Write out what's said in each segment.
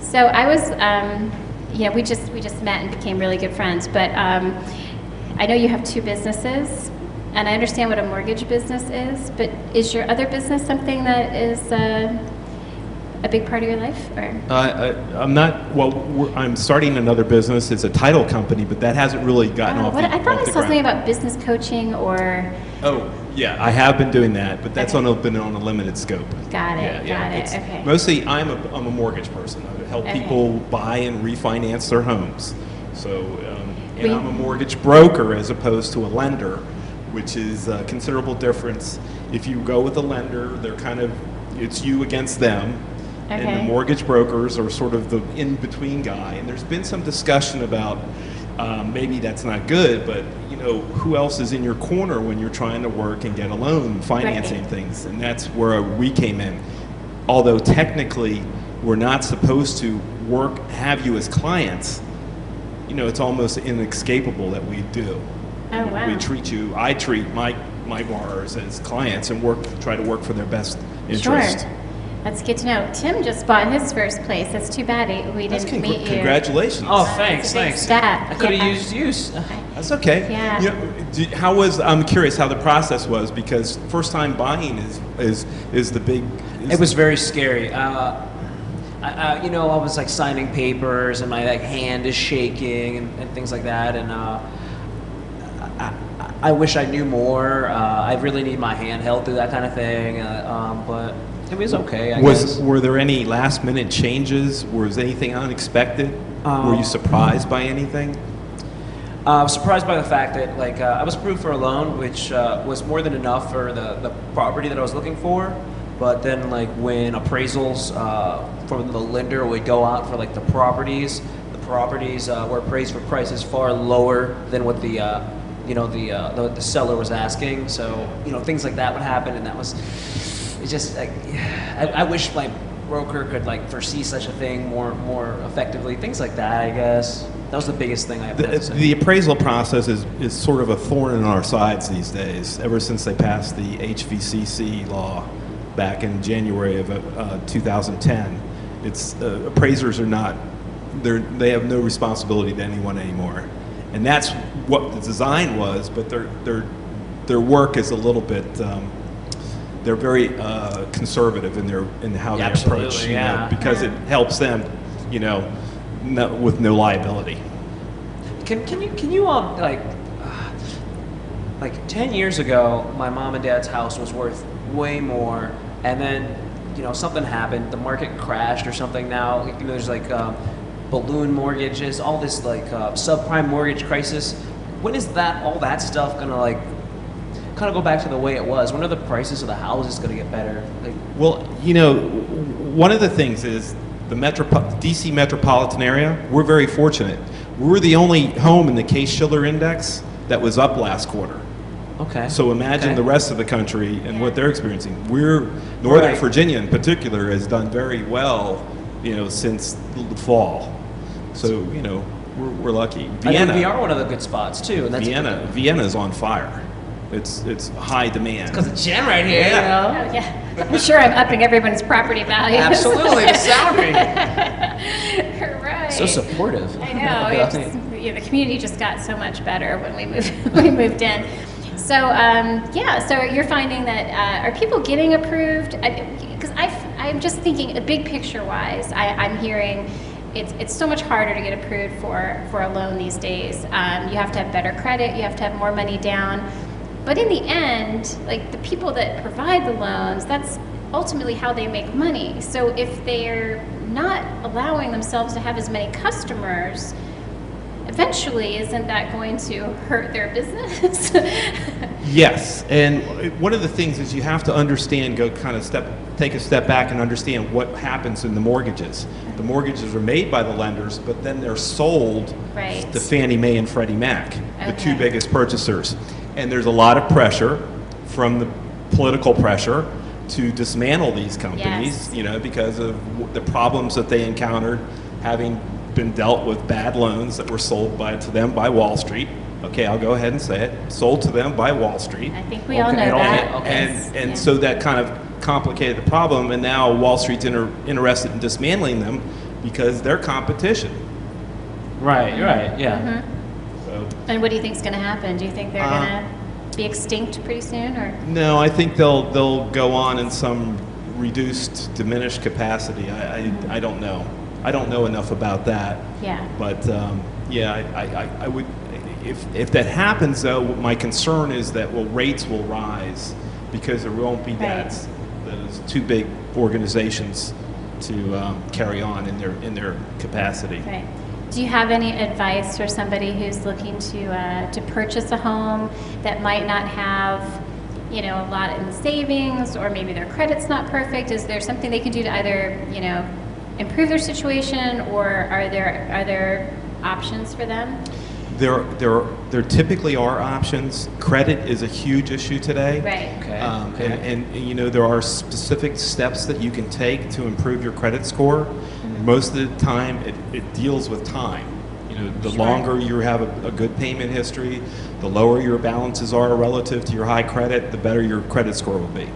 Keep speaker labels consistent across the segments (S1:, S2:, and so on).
S1: So I was, we just met and became really good friends. But I know you have two businesses, and I understand what a mortgage business is. But is your other business something that is a big part of your life, or?
S2: I'm not. Well, I'm starting another business. It's a title company, but that hasn't really gotten off.
S1: I thought I saw something about business coaching, or.
S2: Oh, yeah, I have been doing that, but that's been on a limited scope.
S1: Got it. Got it. Okay.
S2: Mostly, I'm a mortgage person. I help people buy and refinance their homes. So, and I'm a mortgage broker as opposed to a lender, which is a considerable difference. If you go with a lender, it's you against them. Okay. And the mortgage brokers are sort of the in-between guy. And there's been some discussion about maybe that's not good, but who else is in your corner when you're trying to work and get a loan, financing things? And that's where we came in. Although technically we're not supposed to have you as clients, it's almost inescapable that we do.
S1: Oh, wow.
S2: I treat my borrowers as clients and try to work for their best interest.
S1: Sure. That's good to know. Tim just bought his first place. That's too bad we didn't meet you.
S2: Congratulations.
S3: Oh, thanks.
S1: Stat.
S3: I could have used use.
S2: That's okay.
S1: Yeah.
S2: I'm curious how the process was, because first time buying is the big.
S3: It was very scary. I was like signing papers and my hand is shaking and things like that. And I wish I knew more. I really need my hand held through that kind of thing. But it was okay, I guess.
S2: Were there any last minute changes? Was anything unexpected? Were you surprised by anything?
S3: I was surprised by the fact that I was approved for a loan, which was more than enough for the property that I was looking for. But then when appraisals from the lender would go out for the properties were appraised for prices far lower than what the seller was asking. So things like that would happen, and that was. It's just I wish my broker could foresee such a thing more effectively. Things like that, I guess. That was the biggest thing I have to say.
S2: The appraisal process is sort of a thorn in our sides these days. Ever since they passed the HVCC law back in January of 2010, appraisers are not. They have no responsibility to anyone anymore, and that's what the design was. But their work is a little bit. They're very conservative in how they approach, because it helps them, with no liability.
S3: Can you 10 years ago, my mom and dad's house was worth way more, and then something happened, the market crashed or something. Now there's balloon mortgages, all this subprime mortgage crisis. When is all that stuff gonna kind of go back to the way it was? When are the prices of the houses going to get better?
S2: Well, one of the things is the DC metropolitan area, we're very fortunate. We're the only home in the Case-Shiller Index that was up last quarter.
S3: Okay.
S2: So imagine the rest of the country and what they're experiencing. Northern Virginia in particular has done very well, since the fall. So, we're lucky.
S3: Vienna, we are one of the good spots too. And that's
S2: Vienna's on fire. It's high demand.
S3: Because of Jen right here.
S1: Yeah. Oh, yeah. I'm sure I'm upping everyone's property values.
S3: Absolutely, the Soundry.
S1: Right.
S3: So supportive.
S1: I know. The community just got so much better when we moved in. So so you're finding that are people getting approved? Because I'm just thinking, big picture wise, I'm hearing. It's so much harder to get approved for a loan these days. You have to have better credit. You have to have more money down. But in the end, the people that provide the loans, that's ultimately how they make money. So if they're not allowing themselves to have as many customers, eventually isn't that going to hurt their business?
S2: Yes, and one of the things is you have to understand, take a step back and understand what happens in the mortgages. The mortgages are made by the lenders, but then they're sold to Fannie Mae and Freddie Mac, the two biggest purchasers. And there's a lot of pressure from the political pressure to dismantle these companies, because of the problems that they encountered, having been dealt with bad loans that were sold to them by Wall Street. Okay, I'll go ahead and say it. Sold to them by Wall Street.
S1: I think we all know that.
S2: And so that kind of complicated the problem, and now Wall Street's interested in dismantling them because they're competition.
S3: Right, yeah.
S1: Mm-hmm.
S2: So,
S1: And what do you think is going to happen? Do you think they're going to be extinct pretty soon, or?
S2: no, I think they'll go on in some reduced, diminished capacity. I don't know. I don't know enough about that.
S1: Yeah.
S2: But I would, if that happens though, my concern is that rates will rise because there won't be those two big organizations to carry on in their capacity.
S1: Right. Do you have any advice for somebody who's looking to purchase a home that might not have, a lot in savings, or maybe their credit's not perfect? Is there something they can do to either, improve their situation, or are there options for them?
S2: There typically are options. Credit is a huge issue today.
S1: Right.
S3: Okay.
S2: And there are specific steps that you can take to improve your credit score.
S1: Mm-hmm.
S2: Most of the time, it deals with time. The longer you have a good payment history, the lower your balances are relative to your high credit, the better your credit score will be.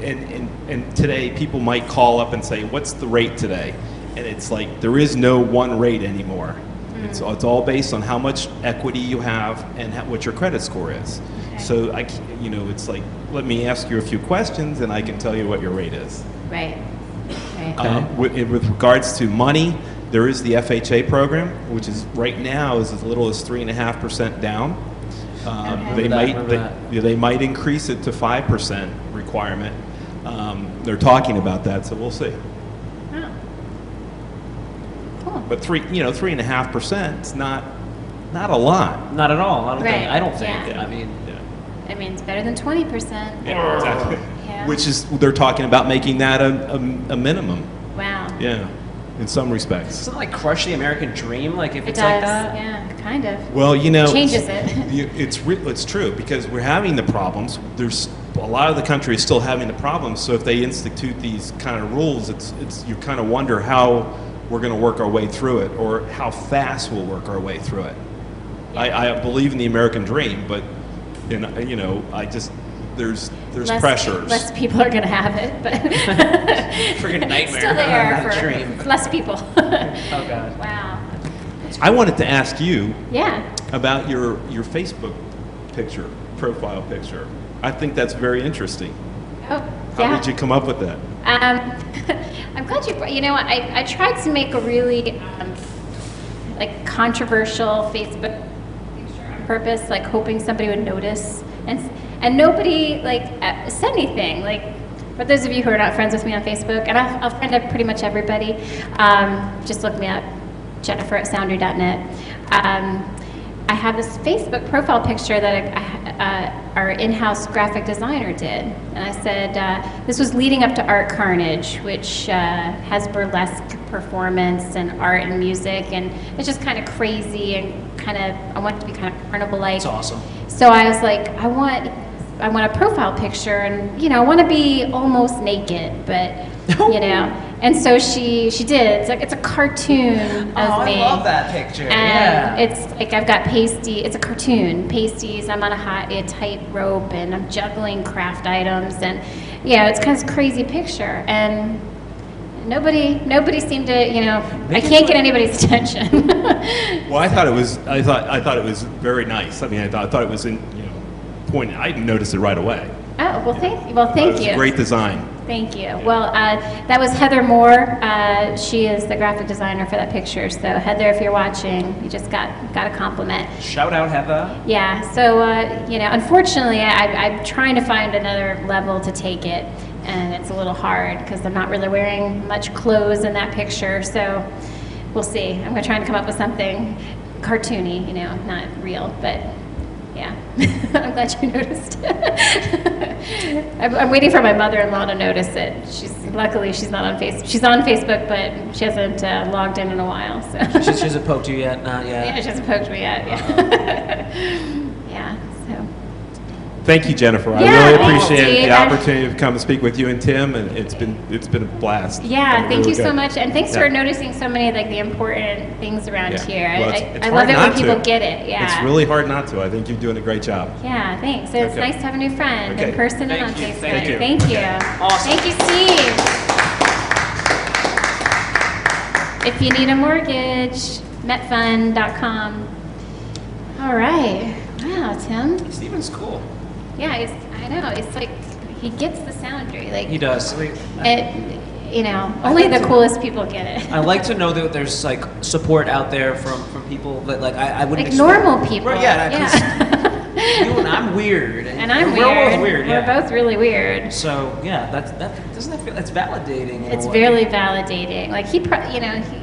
S2: And today, people might call up and say, "What's the rate today?" And it's like there is no one rate anymore. It's all based on how much equity you have and what your credit score is.
S1: Okay.
S2: So it's like, let me ask you a few questions and I can tell you what your rate is.
S1: Right.
S2: With regards to money, there is the FHA program, which is right now is as little as 3.5% down. They might increase it to 5% requirement. They're talking about that, so we'll see. But 3.5% is not a lot.
S3: Not at all. I don't think.
S1: Yeah.
S3: I mean,
S1: it's better than 20%.
S2: Yeah, exactly.
S1: Yeah.
S2: Which is they're talking about making that a minimum.
S1: Wow.
S2: Yeah, in some respects.
S3: doesn't it like crush the American dream? Like if
S1: It
S3: it's
S1: does.
S3: like that.
S1: Yeah, kind of.
S2: Well,
S1: Changes it.
S2: It's true because we're having the problems. There's a lot of the country is still having the problems. So if they institute these kind of rules, it's you kind of wonder how we're going to work our way through it, or how fast we'll work our way through it. I believe in the American dream, but there's pressures.
S1: Less people are going to have it, but
S3: Friggin' nightmare.
S1: It's still there
S3: Not a
S1: for
S3: dream.
S1: less people.
S3: Oh God.
S1: Wow.
S2: I wanted to ask you
S1: Yeah.
S2: about your Facebook picture, profile picture. I think that's very interesting.
S1: Oh,
S2: How
S1: yeah.
S2: did you come up with that?
S1: I'm glad you brought. I tried to make a really controversial Facebook picture on purpose, hoping somebody would notice, and nobody said anything. For those of you who are not friends with me on Facebook, and I'll friend up pretty much everybody. Just look me up, Jennifer at Soundry.net. I have this Facebook profile picture that our in-house graphic designer did. And I said, this was leading up to Art Carnage, which has burlesque performance and art and music, and it's just kind of crazy and I want it to be kind of carnival-like.
S3: That's awesome.
S1: So I was like, I want a profile picture, and I want to be almost naked, but And so she did. It's a cartoon of me.
S3: I love that picture.
S1: And it's I've got it's a cartoon, pasties, I'm on a tight rope, and I'm juggling craft items, and it's kind of this crazy picture. And nobody seemed to, I can't get anybody's attention.
S2: Well, I thought it was very nice. I mean, I thought it was point. I noticed it right away.
S1: Oh, well, thank
S2: It was
S1: you.
S2: a great design.
S1: Thank you. Well, that was Heather Moore. She is the graphic designer for that picture. So Heather, if you're watching, you just got a compliment.
S3: Shout out, Heather.
S1: Yeah. So unfortunately, I'm trying to find another level to take it, and it's a little hard because I'm not really wearing much clothes in that picture. So we'll see. I'm going to try and come up with something cartoony, not real, but. Yeah, I'm glad you noticed. I'm waiting for my mother-in-law to notice it. Luckily she's not on Facebook. She's on Facebook, but she hasn't logged in a while. So
S3: She hasn't poked you yet. Not yet.
S1: Yeah, she hasn't poked me yet. Yeah. Yeah. So.
S2: Thank you, Jennifer. I
S1: Yeah,
S2: really
S1: thanks,
S2: appreciate
S1: Steve.
S2: the opportunity to come and speak with you and Tim, and it's been a blast.
S1: Yeah, thank you so
S2: good.
S1: much, and thanks
S2: Yeah.
S1: for noticing so many the important things around
S2: Yeah.
S1: here.
S2: Well, it's
S1: I
S2: hard
S1: love it when
S2: not
S1: people
S2: to.
S1: get it. Yeah.
S2: It's really hard not to. I think you're doing a great job.
S1: Yeah, thanks. It's
S2: Okay.
S1: nice to have a new friend
S2: Okay.
S1: in person and
S3: Thank
S1: on
S3: you.
S1: Facebook.
S3: Thank you.
S1: Thank you.
S3: Awesome.
S1: Thank you, Steve. if you need a mortgage, metfund.com. All right. Wow, Tim.
S3: Steven's cool.
S1: Yeah, I know. It's like he gets the Soundry. Like
S3: He does.
S1: only the coolest people get it.
S3: I like to know that there's like support out there from people that like I wouldn't
S1: Like
S3: expect.
S1: normal people.
S3: Right, yeah.
S1: Yeah.
S3: You and I'm weird.
S1: And I'm
S3: we're
S1: weird.
S3: both weird. Yeah.
S1: We're both really weird.
S3: So yeah, that doesn't that feel it's validating. in a
S1: It's
S3: way.
S1: really validating. Like he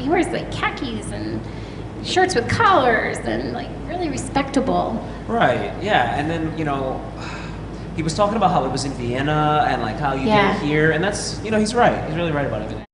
S1: wears like khakis and shirts with collars and like really respectable.
S3: Right. Yeah. And then he was talking about how it was in Vienna and like how you did it here, and that's he's right. He's really right about everything.